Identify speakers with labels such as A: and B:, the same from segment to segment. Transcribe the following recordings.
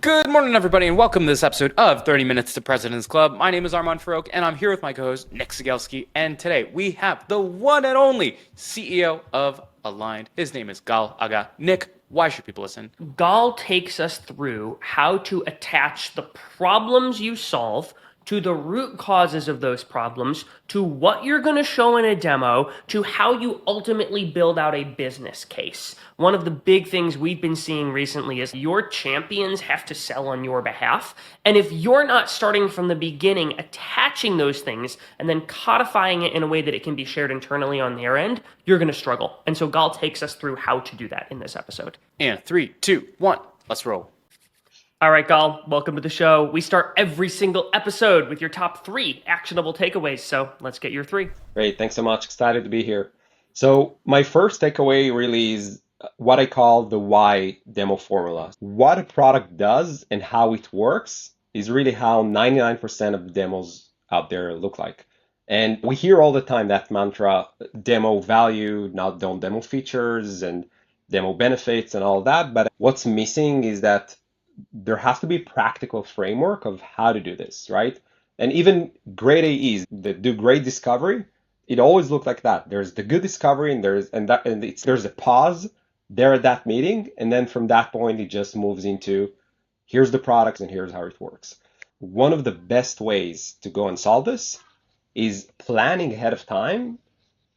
A: Good morning, everybody, and welcome to this episode of 30 Minutes to President's Club. My name is Armand Farouk, and I'm here with my co-host, Nick Sigelski, and today we have the one and only CEO of Aligned. His name is Gal Aga. Nick, why should people listen?
B: Gal takes us through how to attach the problems you solve to the root causes of those problems, to what you're going to show in a demo, to how you ultimately build out a business case. One of the big things we've been seeing recently is your champions have to sell on your behalf. And if you're not starting from the beginning, attaching those things and then codifying it in a way that it can be shared internally on their end, you're going to struggle. And so Gal takes us through how to do that in this episode.
A: And 3, 2, 1, let's roll.
B: All right, Gal, welcome to the show. We start every single episode with your top 3 actionable takeaways. So let's get your 3.
C: Great. Thanks so much. Excited to be here. So my first takeaway really is what I call the why demo formula. What a product does and how it works is really how 99% of the demos out there look like. And we hear all the time that mantra, demo value, not don't demo features and demo benefits and all that. But what's missing is that there has to be a practical framework of how to do this, right? And even great AEs that do great discovery, it always looks like that. There's the good discovery and there's a pause there at that meeting, and then from that point it just moves into here's the product and here's how it works. One of the best ways to go and solve this is planning ahead of time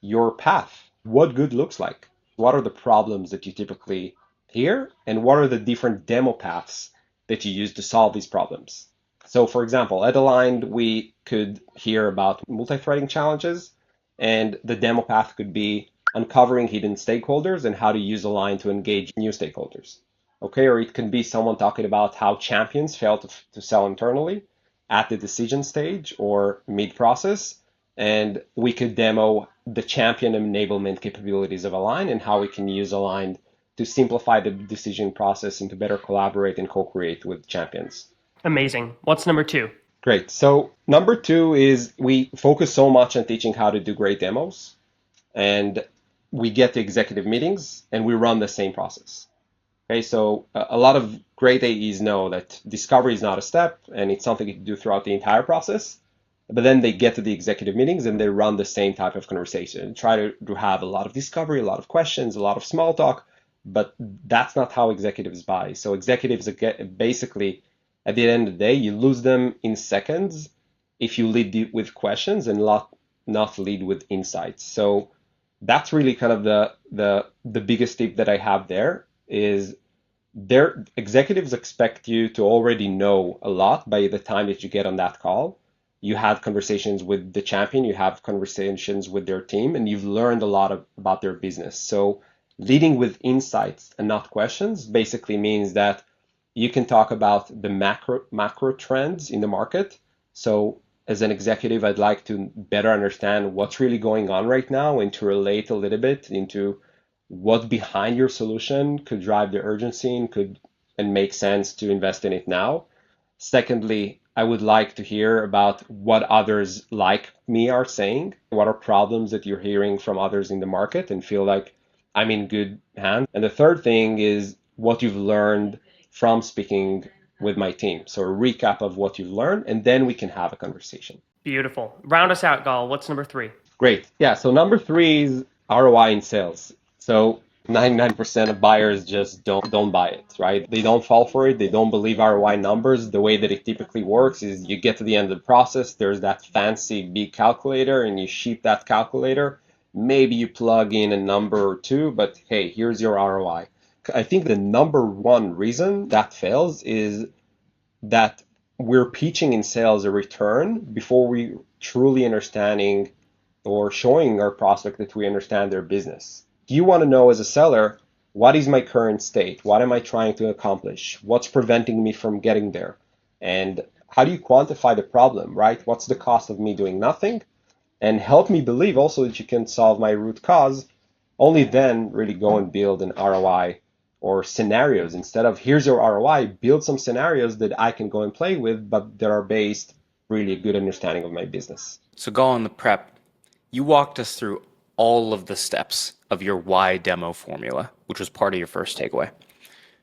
C: your path. What good looks like. What are the problems that you typically hear, and what are the different demo paths that you use to solve these problems? So for example, at Aligned, we could hear about multi-threading challenges, and the demo path could be uncovering hidden stakeholders and how to use Aligned to engage new stakeholders. Okay, or it can be someone talking about how champions fail to sell internally at the decision stage or mid-process, and we could demo the champion enablement capabilities of Aligned and how we can use Aligned to simplify the decision process and to better collaborate and co-create with champions.
B: Amazing. What's number 2?
C: Great. So number 2 is we focus so much on teaching how to do great demos, and we get the executive meetings and we run the same process. Okay, so a lot of great AEs know that discovery is not a step and it's something you can do throughout the entire process. But then they get to the executive meetings and they run the same type of conversation, try to have a lot of discovery, a lot of questions, a lot of small talk. But that's not how executives buy. So executives basically, at the end of the day, you lose them in seconds if you lead with questions and not lead with insights. So that's really kind of the biggest tip that I have there is their executives expect you to already know a lot by the time that you get on that call. You had conversations with the champion, you have conversations with their team, and you've learned a lot about their business. So leading with insights and not questions basically means that you can talk about the macro trends in the market. So as an executive, I'd like to better understand what's really going on right now and to relate a little bit into what behind your solution could drive the urgency and make sense to invest in it now. Secondly, I would like to hear about what others like me are saying. What are problems that you're hearing from others in the market and feel like I'm in good hands. And the third thing is what you've learned from speaking with my team. So a recap of what you've learned, and then we can have a conversation.
B: Beautiful. Round us out, Gal. What's number 3?
C: Great. Yeah, so number 3 is ROI in sales. So 99% of buyers just don't buy it, right? They don't fall for it. They don't believe ROI numbers. The way that it typically works is you get to the end of the process, there's that fancy big calculator, and you ship that calculator. Maybe you plug in a number or two, but hey, here's your ROI. I think the number one reason that fails is that we're pitching in sales a return before we truly understanding or showing our prospect that we understand their business. You want to know as a seller, what is my current state? What am I trying to accomplish? What's preventing me from getting there? And how do you quantify the problem, right? What's the cost of me doing nothing? And help me believe also that you can solve my root cause. Only then really go and build an ROI or scenarios. Instead of here's your ROI, build some scenarios that I can go and play with, but that are based really a good understanding of my business.
A: So go on the prep. You walked us through all of the steps of your why demo formula, which was part of your first takeaway.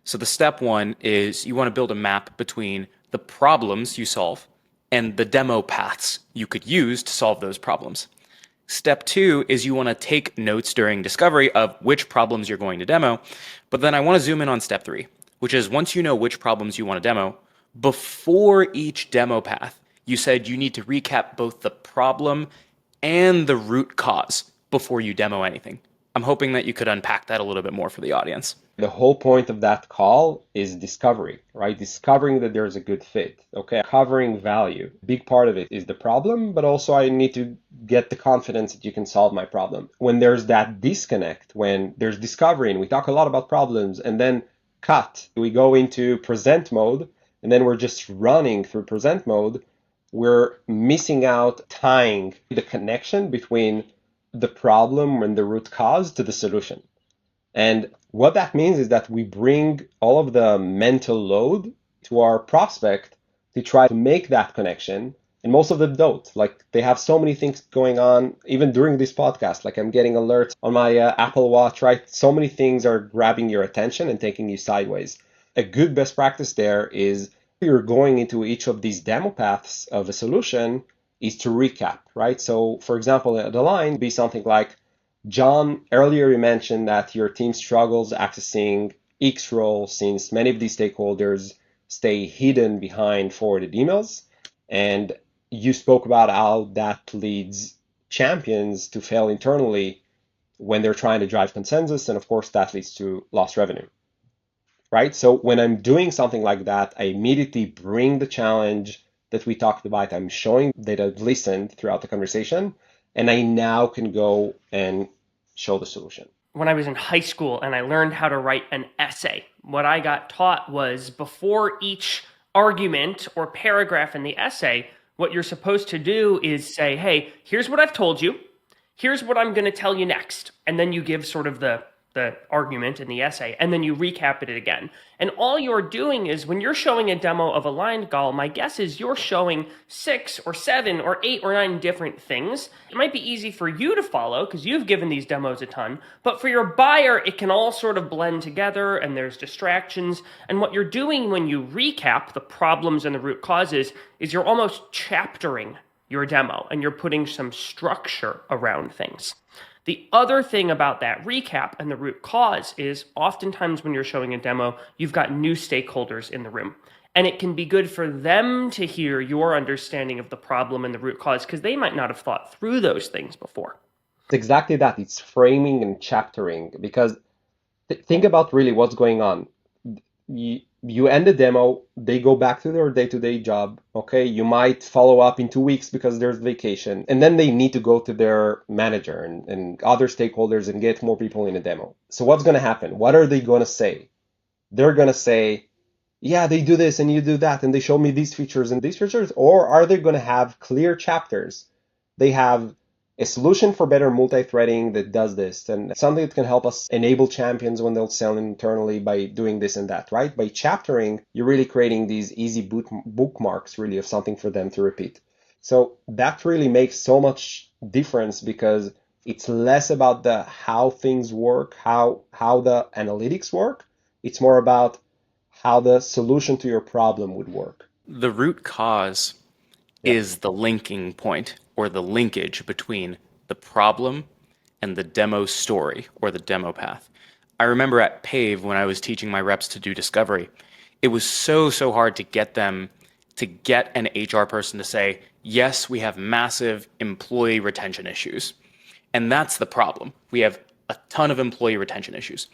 A: So the step one is you want to build a map between the problems you solve and the demo paths you could use to solve those problems. Step two is you want to take notes during discovery of which problems you're going to demo. But then I want to zoom in on step three, which is once you know which problems you want to demo, before each demo path, you said you need to recap both the problem and the root cause before you demo anything. I'm hoping that you could unpack that a little bit more for the audience.
C: The whole point of that call is discovery, right? Discovering that there's a good fit, okay? Covering value. Big part of it is the problem, but also I need to get the confidence that you can solve my problem. When there's that disconnect, when there's discovery and we talk a lot about problems and then cut, we go into present mode and then we're just running through present mode, we're missing out tying the connection between the problem and the root cause to the solution. And what that means is that we bring all of the mental load to our prospect to try to make that connection. And most of them don't. Like they have so many things going on, even during this podcast. Like I'm getting alerts on my Apple Watch, right? So many things are grabbing your attention and taking you sideways. A good best practice there is you're going into each of these demo paths of a solution is to recap, right? So for example, the line be something like, John, earlier you mentioned that your team struggles accessing X role since many of these stakeholders stay hidden behind forwarded emails. And you spoke about how that leads champions to fail internally when they're trying to drive consensus. And of course, that leads to lost revenue, right? So when I'm doing something like that, I immediately bring the challenge that we talked about. I'm showing that I've listened throughout the conversation, and I now can go and show the solution.
B: When I was in high school and I learned how to write an essay, what I got taught was before each argument or paragraph in the essay, what you're supposed to do is say, hey, here's what I've told you. Here's what I'm going to tell you next. And then you give sort of the argument in the essay, and then you recap it again. And all you're doing is when you're showing a demo of Aligned, Gal, my guess is you're showing 6 or 7 or 8 or 9 different things. It might be easy for you to follow because you've given these demos a ton, but for your buyer, it can all sort of blend together and there's distractions. And what you're doing when you recap the problems and the root causes is you're almost chaptering your demo and you're putting some structure around things. The other thing about that recap and the root cause is oftentimes when you're showing a demo, you've got new stakeholders in the room. And it can be good for them to hear your understanding of the problem and the root cause because they might not have thought through those things before.
C: It's exactly that. It's framing and chaptering because think about really what's going on. You end the demo, they go back to their day-to-day job, okay? You might follow up in 2 weeks because there's vacation, and then they need to go to their manager and other stakeholders and get more people in a demo. So what's going to happen? What are they going to say? They're going to say, yeah, they do this and you do that, and they show me these features and these features, or are they going to have clear chapters? They have a solution for better multi-threading that does this, and something that can help us enable champions when they'll sell internally by doing this and that, right? By chaptering, you're really creating these easy bookmarks, really, of something for them to repeat. So that really makes so much difference because it's less about the how things work, how the analytics work. It's more about how the solution to your problem would work.
A: The root cause is the linking point or the linkage between the problem and the demo story or the demo path. I remember at Pave when I was teaching my reps to do discovery, it was so hard to get them to get an HR person to say, yes, we have massive employee retention issues. And that's the problem. We have a ton of employee retention issues.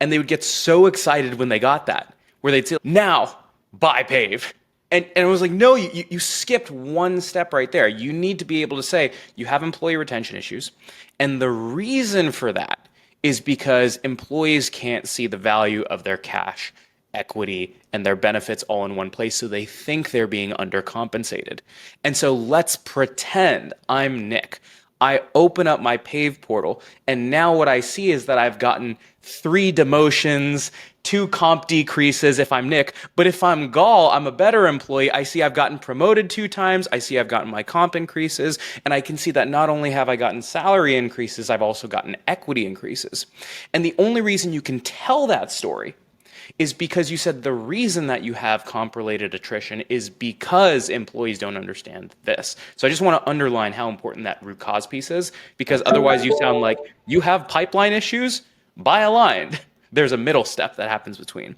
A: And they would get so excited when they got that, where they'd say, now buy Pave. And it was like, no, you skipped one step right there. You need to be able to say you have employee retention issues. And the reason for that is because employees can't see the value of their cash, equity, and their benefits all in one place. So they think they're being undercompensated. And so let's pretend I'm Nick. I open up my Pave portal, and now what I see is that I've gotten 3 demotions, 2 comp decreases if I'm Nick. But if I'm Gal, I'm a better employee. I see I've gotten promoted 2 times. I see I've gotten my comp increases. And I can see that not only have I gotten salary increases, I've also gotten equity increases. And the only reason you can tell that story is because you said the reason that you have comp-related attrition is because employees don't understand this. So I just want to underline how important that root cause piece is, because otherwise you sound like you have pipeline issues, buy aligned. There's a middle step that happens between.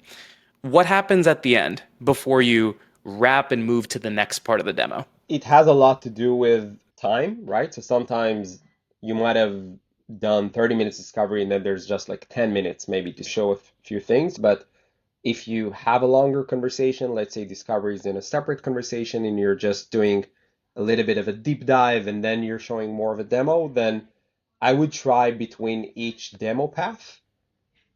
A: What happens at the end before you wrap and move to the next part of the demo?
C: It has a lot to do with time, right? So sometimes you might have done 30 minutes discovery and then there's just like 10 minutes maybe to show a few things. But if you have a longer conversation, let's say discovery is in a separate conversation and you're just doing a little bit of a deep dive and then you're showing more of a demo, then I would try between each demo path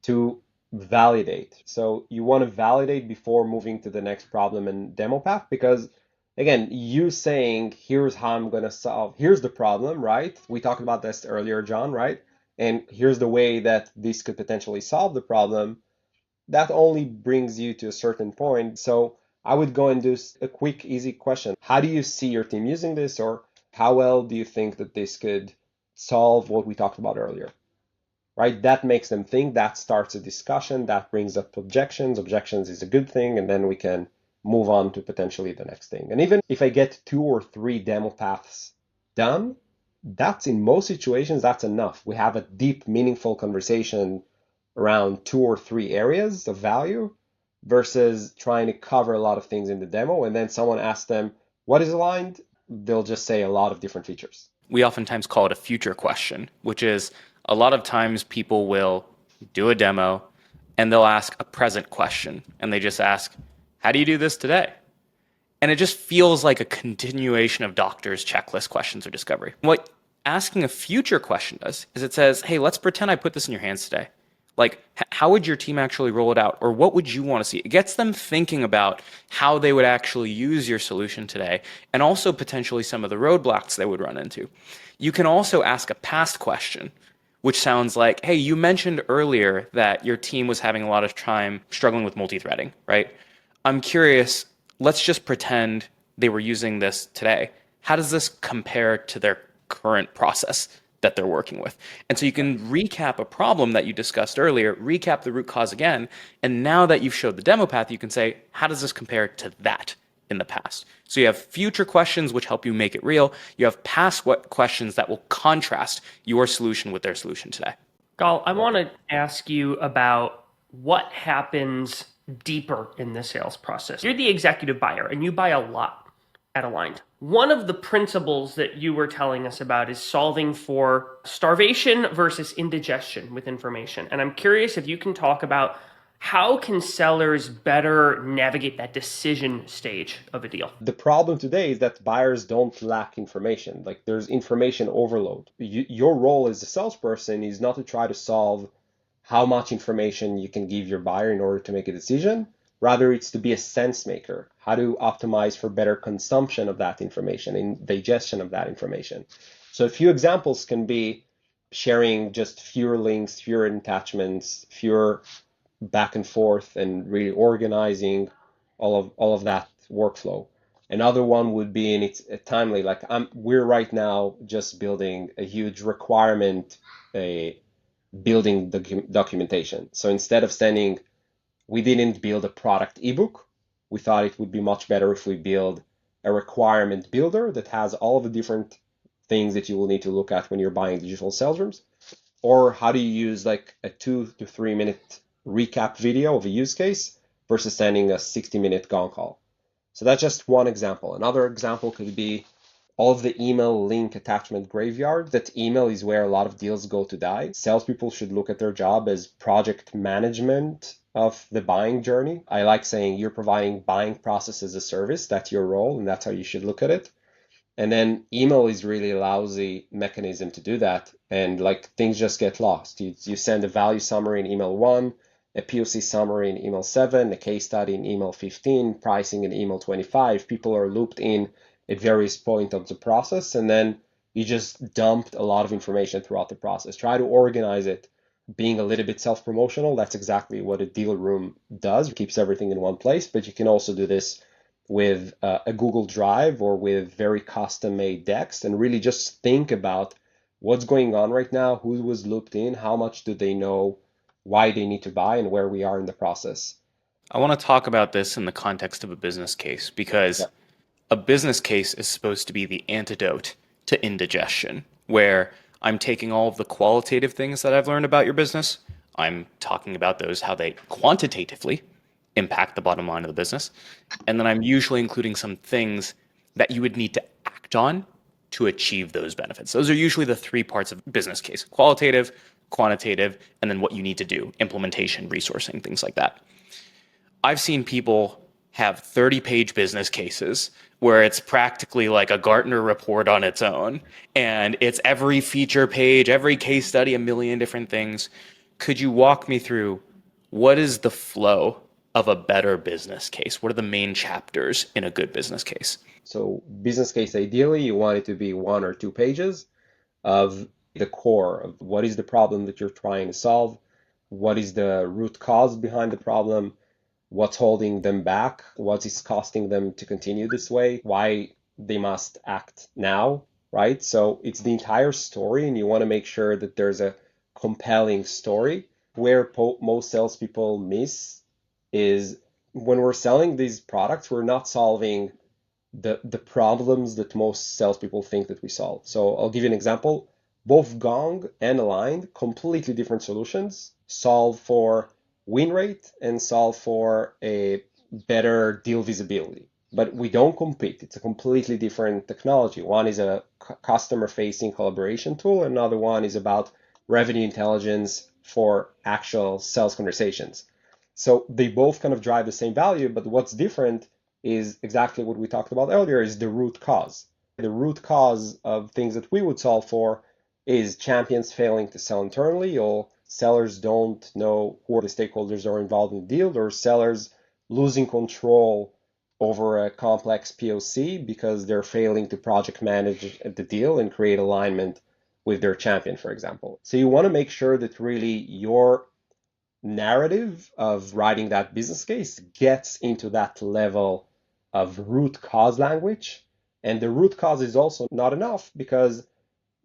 C: to validate. So you want to validate before moving to the next problem and demo path, because again, you saying, here's how I'm going to solve, here's the problem, right? We talked about this earlier, John, right? And here's the way that this could potentially solve the problem. That only brings you to a certain point. So I would go and do a quick, easy question. How do you see your team using this? Or how well do you think that this could solve what we talked about earlier? Right? That makes them think, that starts a discussion, that brings up objections. Objections is a good thing, and then we can move on to potentially the next thing. And even if I get 2 or 3 demo paths done, that's in most situations, that's enough. We have a deep, meaningful conversation around 2 or 3 areas of value versus trying to cover a lot of things in the demo. And then someone asks them, what is aligned? They'll just say a lot of different features.
A: We oftentimes call it a future question, which is a lot of times people will do a demo and they'll ask a present question. And they just ask, how do you do this today? And it just feels like a continuation of doctors' checklist questions or discovery. What asking a future question does is it says, hey, let's pretend I put this in your hands today. Like, how would your team actually roll it out? Or what would you want to see? It gets them thinking about how they would actually use your solution today, and also potentially some of the roadblocks they would run into. You can also ask a past question, which sounds like, hey, you mentioned earlier that your team was having a lot of time struggling with multi-threading, right? I'm curious, let's just pretend they were using this today. How does this compare to their current process that they're working with? And so you can recap a problem that you discussed earlier, recap the root cause again, and now that you've showed the demo path, you can say, how does this compare to that in the past? So you have future questions which help you make it real. You have past questions that will contrast your solution with their solution today.
B: Gal, I want to ask you about what happens deeper in the sales process. You're the executive buyer and you buy a lot at Aligned. One of the principles that you were telling us about is solving for starvation versus indigestion with information. And I'm curious if you can talk about how can sellers better navigate that decision stage of a deal?
C: The problem today is that buyers don't lack information. Like, there's information overload. Your role as a salesperson is not to try to solve how much information you can give your buyer in order to make a decision. Rather, it's to be a sense maker, how to optimize for better consumption of that information and digestion of that information. So a few examples can be sharing just fewer links, fewer attachments, fewer back and forth, and really organizing all of that workflow. Another one would be, and it's timely, like we're right now just building a huge requirement, building the documentation. So instead of sending, we didn't build a product ebook. We thought it would be much better if we build a requirement builder that has all of the different things that you will need to look at when you're buying digital sales rooms. Or how do you use like a 2 to 3 minute recap video of a use case versus sending a 60-minute gong call. So that's just one example. Another example could be all of the email link attachment graveyard. That email is where a lot of deals go to die. Salespeople should look at their job as project management of the buying journey. I like saying you're providing buying process as a service. That's your role, and that's how you should look at it. And then email is really a lousy mechanism to do that. And like things just get lost. You send a value summary in email 1, a POC summary in email 7, a case study in email 15, pricing in email 25. People are looped in at various points of the process, and then you just dumped a lot of information throughout the process. Try to organize it, being a little bit self-promotional. That's exactly what a deal room does. It keeps everything in one place, but you can also do this with a Google Drive or with very custom-made decks, and really just think about what's going on right now, who was looped in, how much do they know, why they need to buy, and where we are in the process.
A: I want to talk about this in the context of a business case because
C: Yeah.
A: a business case is supposed to be the antidote to indigestion, where I'm taking all of the qualitative things that I've learned about your business, I'm talking about those, how they quantitatively impact the bottom line of the business, and then I'm usually including some things that you would need to act on to achieve those benefits. Those are usually the three parts of business case: qualitative, quantitative, and then what you need to do, implementation, resourcing, things like that. I've seen people have 30-page business cases where it's practically like a Gartner report on its own, and it's every feature page, every case study, a million different things. Could you walk me through what is the flow of a better business case? What are the main chapters in a good business case?
C: So business case, ideally, you want it to be 1 or 2 pages of the core of what is the problem that you're trying to solve, what is the root cause behind the problem, what's holding them back, what is costing them to continue this way, why they must act now, right? So it's the entire story, and you want to make sure that there's a compelling story. Where most salespeople miss is when we're selling these products, we're not solving the problems that most salespeople think that we solve. So I'll give you an example. Both Gong and Aligned, completely different solutions, solve for win rate and solve for a better deal visibility. But we don't compete. It's a completely different technology. One is a customer-facing collaboration tool, another one is about revenue intelligence for actual sales conversations. So they both kind of drive the same value, but what's different is exactly what we talked about earlier, is the root cause. The root cause of things that we would solve for is champions failing to sell internally, or sellers don't know who the stakeholders are involved in the deal, or sellers losing control over a complex POC because they're failing to project manage the deal and create alignment with their champion, for example. So you want to make sure that really your narrative of writing that business case gets into that level of root cause language. And the root cause is also not enough because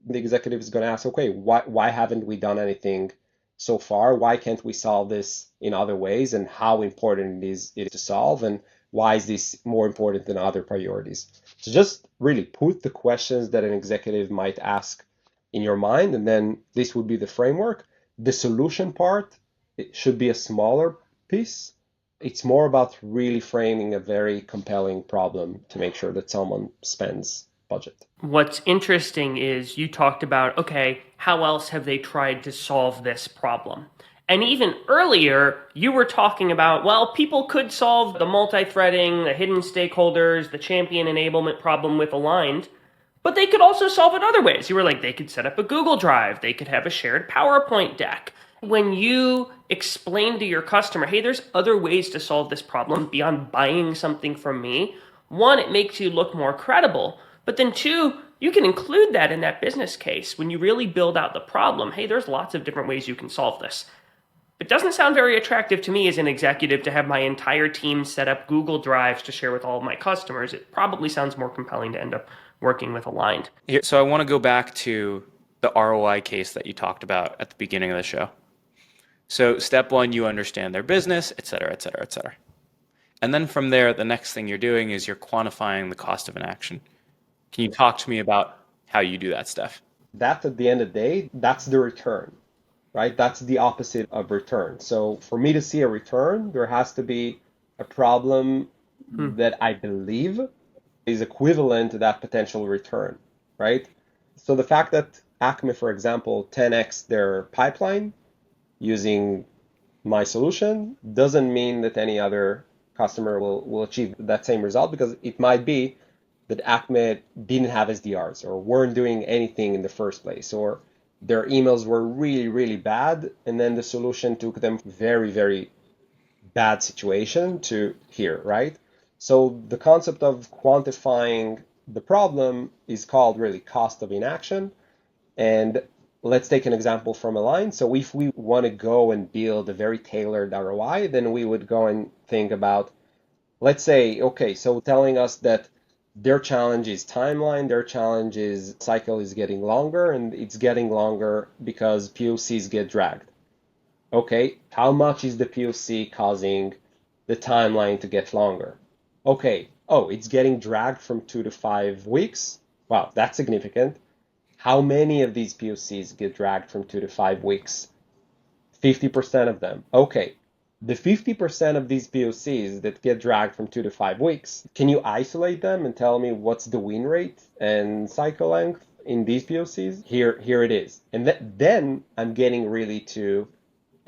C: the executive is going to ask, okay, why haven't we done anything so far? Why can't we solve this in other ways? And how important it is to solve? And why is this more important than other priorities? So just really put the questions that an executive might ask in your mind, and then this would be the framework. The solution part, it should be a smaller piece. It's more about really framing a very compelling problem to make sure that someone spends budget.
B: What's interesting is you talked about, okay, how else have they tried to solve this problem? And even earlier, you were talking about, well, people could solve the multi-threading, the hidden stakeholders, the champion enablement problem with Aligned, but they could also solve it other ways. You were like, they could set up a Google Drive, they could have a shared PowerPoint deck. When you explain to your customer, hey, there's other ways to solve this problem beyond buying something from me, one, it makes you look more credible. But then two, you can include that in that business case when you really build out the problem. Hey, there's lots of different ways you can solve this. It doesn't sound very attractive to me as an executive to have my entire team set up Google Drives to share with all of my customers. It probably sounds more compelling to end up working with Aligned.
A: So I want to go back to the ROI case that you talked about at the beginning of the show. So step one, you understand their business, et cetera, et cetera, et cetera. And then from there, the next thing you're doing is you're quantifying the cost of an action. Can you talk to me about how you do that, Steph?
C: That at the end of the day, that's the return, right? That's the opposite of return. So for me to see a return, there has to be a problem that I believe is equivalent to that potential return, right? So the fact that Acme, for example, 10x their pipeline using my solution doesn't mean that any other customer will achieve that same result, because it might be that Acme didn't have SDRs or weren't doing anything in the first place, or their emails were really, really bad, and then the solution took them very, very bad situation to here, right? So the concept of quantifying the problem is called really cost of inaction. And let's take an example from Align. So if we want to go and build a very tailored ROI, then we would go and think about, let's say, okay, so telling us that their challenge is timeline, their challenge is cycle is getting longer, and it's getting longer because POCs get dragged. Okay, how much is the POC causing the timeline to get longer. Okay, oh, it's getting dragged from 2 to 5 weeks. Wow, that's significant. How many of these POCs get dragged from 2 to 5 weeks? 50% of them. Okay, the 50% of these POCs that get dragged from 2 to 5 weeks, can you isolate them and tell me what's the win rate and cycle length in these POCs? Here it is. And then I'm getting really to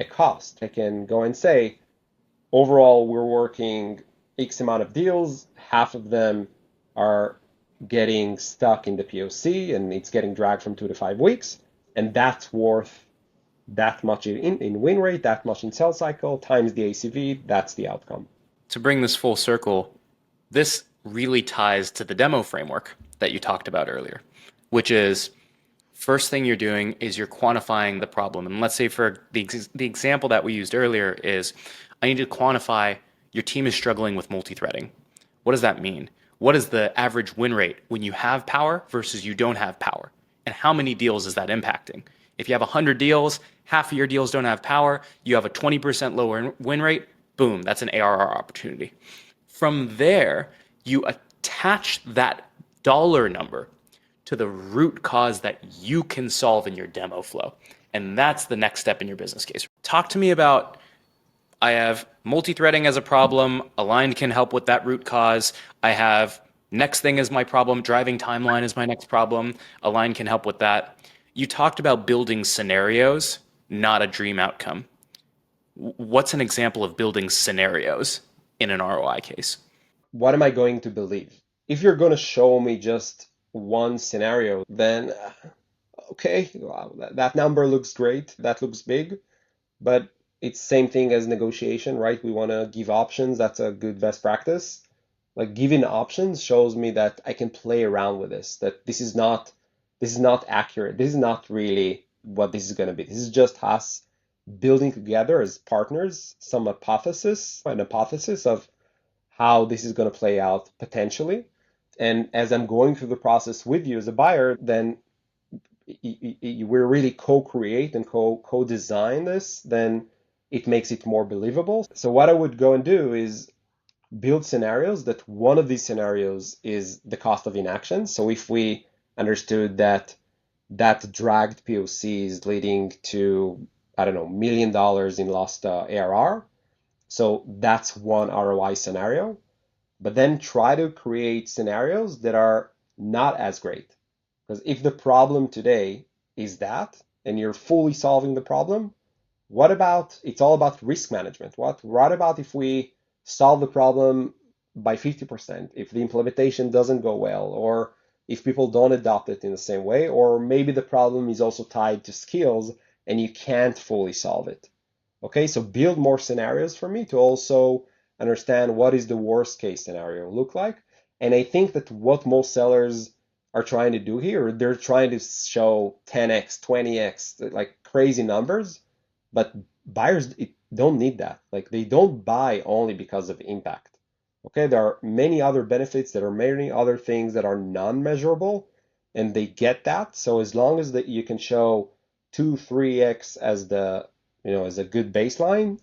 C: a cost. I can go and say, overall, we're working X amount of deals, half of them are getting stuck in the POC and it's getting dragged from 2 to 5 weeks, and that's worth that much in win rate, that much in sales cycle, times the ACV, that's the outcome.
A: To bring this full circle, this really ties to the demo framework that you talked about earlier, which is first thing you're doing is you're quantifying the problem. And let's say for the example that we used earlier is I need to quantify your team is struggling with multi-threading. What does that mean? What is the average win rate when you have power versus you don't have power? And how many deals is that impacting? If you have 100 deals, half of your deals don't have power, you have a 20% lower win rate, boom, that's an ARR opportunity. From there, you attach that dollar number to the root cause that you can solve in your demo flow. And that's the next step in your business case. Talk to me about, I have multi-threading as a problem, Aligned can help with that root cause. I have next thing is my problem, driving timeline is my next problem, Aligned can help with that. You talked about building scenarios, not a dream outcome. What's an example of building scenarios in an ROI case?
C: What am I going to believe? If you're going to show me just one scenario, then okay, wow, that number looks great, that looks big, but it's same thing as negotiation, right? We want to give options. That's a good best practice. Like giving options shows me that I can play around with this, that this is not accurate. This is not really what this is going to be. This is just us building together as partners some an hypothesis of how this is going to play out potentially. And as I'm going through the process with you as a buyer, then we're really co-create and co-design this, then it makes it more believable. So what I would go and do is build scenarios that one of these scenarios is the cost of inaction. So if we understood that dragged POC is leading to, I don't know, $1 million in lost ARR, so that's one ROI scenario. But then try to create scenarios that are not as great. Because if the problem today is that, and you're fully solving the problem, what about, it's all about risk management. What about if we solve the problem by 50%, if the implementation doesn't go well, or if people don't adopt it in the same way, or maybe the problem is also tied to skills and you can't fully solve it. Okay, so build more scenarios for me to also understand what is the worst case scenario look like. And I think that what most sellers are trying to do here, they're trying to show 10x, 20x, like crazy numbers, but buyers don't need that. Like they don't buy only because of impact. Okay, there are many other benefits, there are many other things that are non-measurable, and they get that. So as long as that you can show 2-3x as the as a good baseline,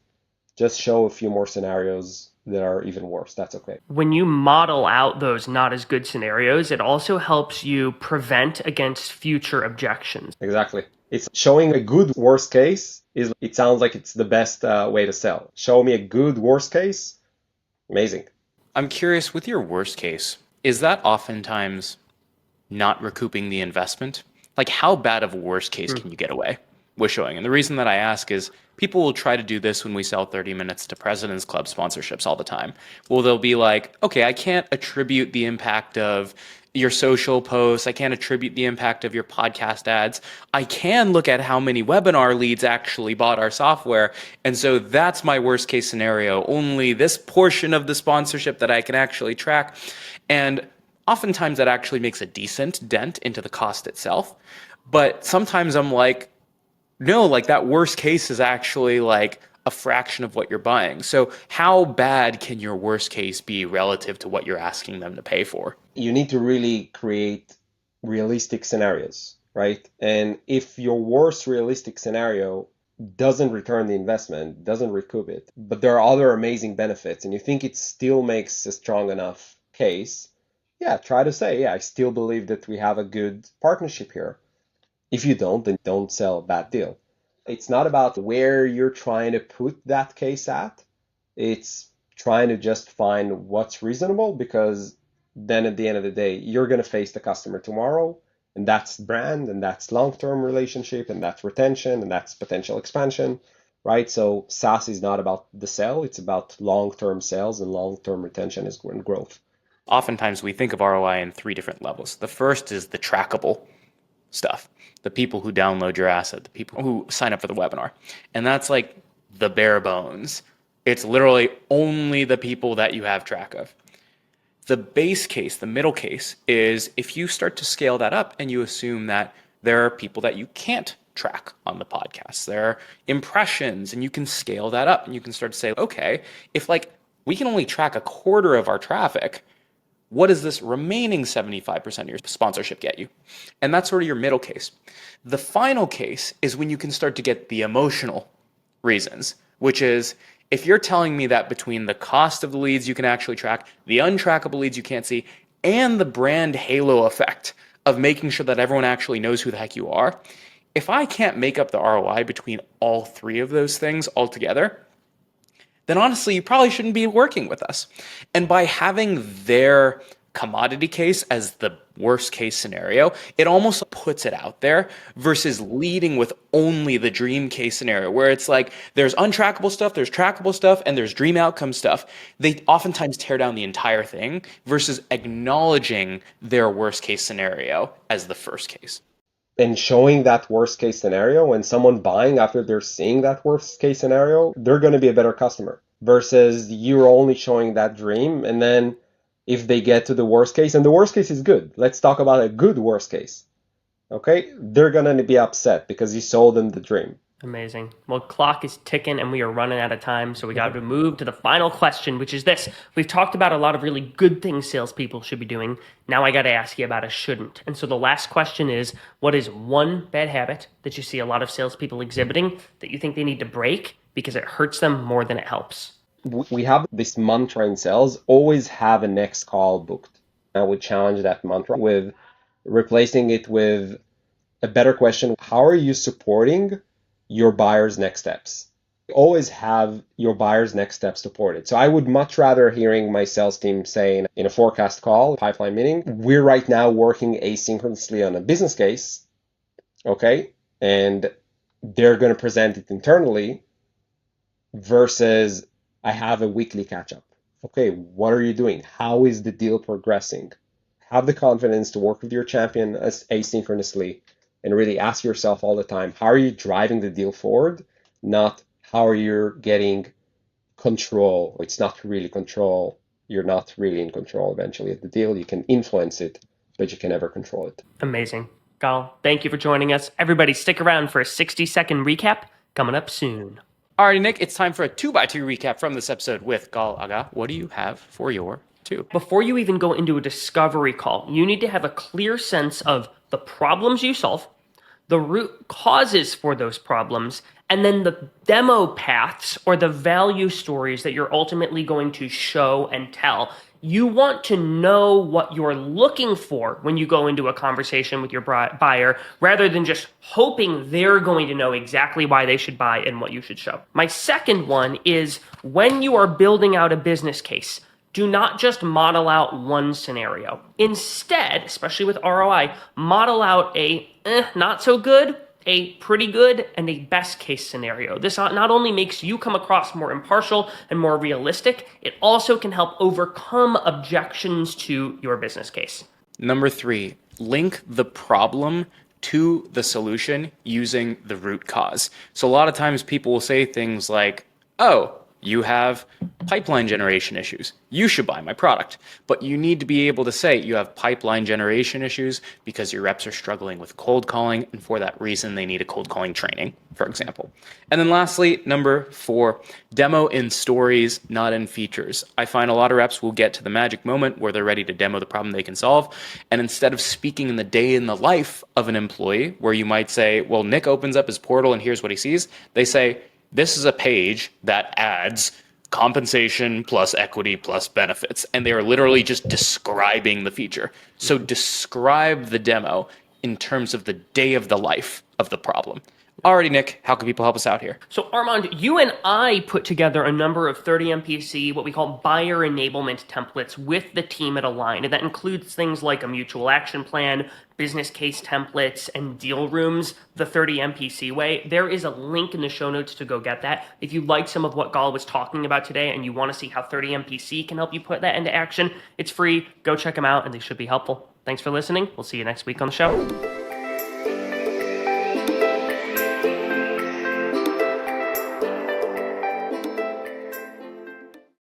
C: just show a few more scenarios that are even worse. That's okay.
B: When you model out those not as good scenarios, it also helps you prevent against future objections.
C: Exactly. It's showing a good worst case it sounds like it's the best way to sell. Show me a good worst case. Amazing.
A: I'm curious, with your worst case, is that oftentimes not recouping the investment? Like how bad of a worst case can you get away with showing? And the reason that I ask is people will try to do this when we sell 30 Minutes to President's Club sponsorships all the time. Well, they'll be like, okay, I can't attribute the impact of your social posts. I can't attribute the impact of your podcast ads. I can look at how many webinar leads actually bought our software. And so that's my worst case scenario. Only this portion of the sponsorship that I can actually track. And oftentimes that actually makes a decent dent into the cost itself. But sometimes I'm like, no, like that worst case is actually like a fraction of what you're buying. So how bad can your worst case be relative to what you're asking them to pay for?
C: You need to really create realistic scenarios, right? And if your worst realistic scenario doesn't return the investment, doesn't recoup it, but there are other amazing benefits, and you think it still makes a strong enough case, yeah, try to say, yeah, I still believe that we have a good partnership here. If you don't, then don't sell a bad deal. It's not about where you're trying to put that case at. It's trying to just find what's reasonable, because then at the end of the day, you're going to face the customer tomorrow, and that's brand, and that's long-term relationship, and that's retention, and that's potential expansion, right? So SaaS is not about the sell, it's about long-term sales and long-term retention and growth.
A: Oftentimes we think of ROI in three different levels. The first is the trackable stuff, the people who download your asset, the people who sign up for the webinar. And that's like the bare bones. It's literally only the people that you have track of. The base case, the middle case, is if you start to scale that up and you assume that there are people that you can't track on the podcast. There are impressions, and you can scale that up and you can start to say, okay, if like we can only track a quarter of our traffic, what does this remaining 75% of your sponsorship get you? And that's sort of your middle case. The final case is when you can start to get the emotional reasons, which is if you're telling me that between the cost of the leads you can actually track, the untrackable leads you can't see, and the brand halo effect of making sure that everyone actually knows who the heck you are, if I can't make up the ROI between all three of those things altogether, then honestly, you probably shouldn't be working with us. And by having their commodity case as the worst case scenario, it almost puts it out there versus leading with only the dream case scenario, where it's like there's untrackable stuff, there's trackable stuff, and there's dream outcome stuff. They oftentimes tear down the entire thing versus acknowledging their worst case scenario as the first case.
C: And showing that worst case scenario, and someone buying after they're seeing that worst case scenario, they're going to be a better customer versus you're only showing that dream. And then if they get to the worst case, and the worst case is good, let's talk about a good worst case. Okay, they're going to be upset because you sold them the dream.
B: Amazing. Well, clock is ticking and we are running out of time, so we got to move to the final question, which is this. We've talked about a lot of really good things salespeople should be doing. Now I got to ask you about a shouldn't. And so the last question is, what is one bad habit that you see a lot of salespeople exhibiting that you think they need to break because it hurts them more than it helps?
C: We have this mantra in sales, always have a next call booked. I would challenge that mantra with replacing it with a better question. How are you supporting your buyer's next steps? Always have your buyer's next steps supported. So I would much rather hearing my sales team saying in a forecast call, pipeline meeting, we're right now working asynchronously on a business case, okay? And they're going to present it internally versus I have a weekly catch up. Okay, what are you doing? How is the deal progressing? Have the confidence to work with your champion asynchronously and really ask yourself all the time, how are you driving the deal forward? Not how are you getting control. It's not really control. You're not really in control eventually of the deal. You can influence it, but you can never control it.
B: Amazing. Gal, thank you for joining us. Everybody stick around for a 60-second recap coming up soon.
A: Alrighty, Nick, it's time for a 2x2 recap from this episode with Gal Aga. What do you have for your 2?
B: Before you even go into a discovery call, you need to have a clear sense of the problems you solve, the root causes for those problems, and then the demo paths or the value stories that you're ultimately going to show and tell. You want to know what you're looking for when you go into a conversation with your buyer, rather than just hoping they're going to know exactly why they should buy and what you should show. My second one is when you are building out a business case, do not just model out one scenario. Instead, especially with ROI, model out a not so good, a pretty good, and a best case scenario. This not only makes you come across more impartial and more realistic, it also can help overcome objections to your business case.
A: Number 3, link the problem to the solution using the root cause. So a lot of times people will say things like, oh, you have pipeline generation issues. You should buy my product. But you need to be able to say you have pipeline generation issues because your reps are struggling with cold calling, and for that reason, they need a cold calling training, for example. And then lastly, number 4, demo in stories, not in features. I find a lot of reps will get to the magic moment where they're ready to demo the problem they can solve, and instead of speaking in the day in the life of an employee, where you might say, well, Nick opens up his portal and here's what he sees, they say, this is a page that adds compensation plus equity plus benefits. And they are literally just describing the feature. So describe the demo in terms of the day of the life of the problem. Alrighty, Nick, how can people help us out here?
B: So Armand, you and I put together a number of 30 MPC, what we call buyer enablement templates with the team at Align. And that includes things like a mutual action plan, business case templates, and deal rooms, the 30 MPC way. There is a link in the show notes to go get that. If you like some of what Gal was talking about today and you want to see how 30 MPC can help you put that into action, it's free. Go check them out and they should be helpful. Thanks for listening. We'll see you next week on the show.